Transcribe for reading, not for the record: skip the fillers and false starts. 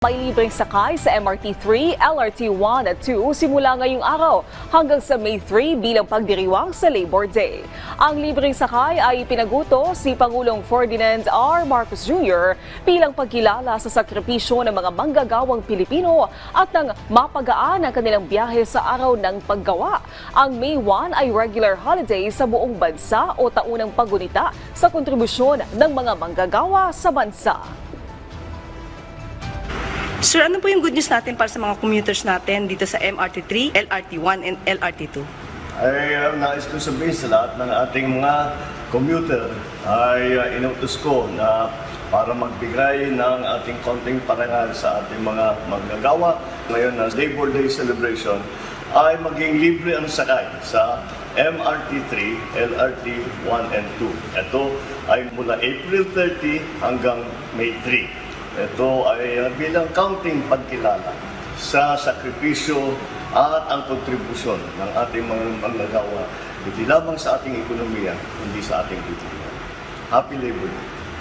May libreng sakay sa MRT3, LRT1 at 2 simula ngayong araw hanggang sa May 3 bilang pagdiriwang sa Labor Day. Ang libreng sakay ay pinagutos si Pangulong Ferdinand R. Marcos Jr. bilang pagkilala sa sakripisyo ng mga manggagawang Pilipino at nang mapagaan ang kanilang biyahe sa araw ng paggawa. Ang May 1 ay regular holiday sa buong bansa o taunang paggunita sa kontribusyon ng mga manggagawa sa bansa. Sir, ano po yung good news natin para sa mga commuters natin dito sa MRT3, LRT1, and LRT2? Ay nais ko sabihin sa lahat ng ating mga commuter ay inutos ko na para magbigay ng ating konting parangal sa ating mga manggagawa. Ngayon na Labor Day celebration ay maging libre ang sakay sa MRT3, LRT1 and 2. Ito ay mula April 30 hanggang May 3. Ito ay bilang counting pagkilala sa sakripisyo at ang kontribusyon ng ating mga manggagawa, hindi lamang sa ating ekonomiya, hindi sa ating kultura. Happy Labor Day!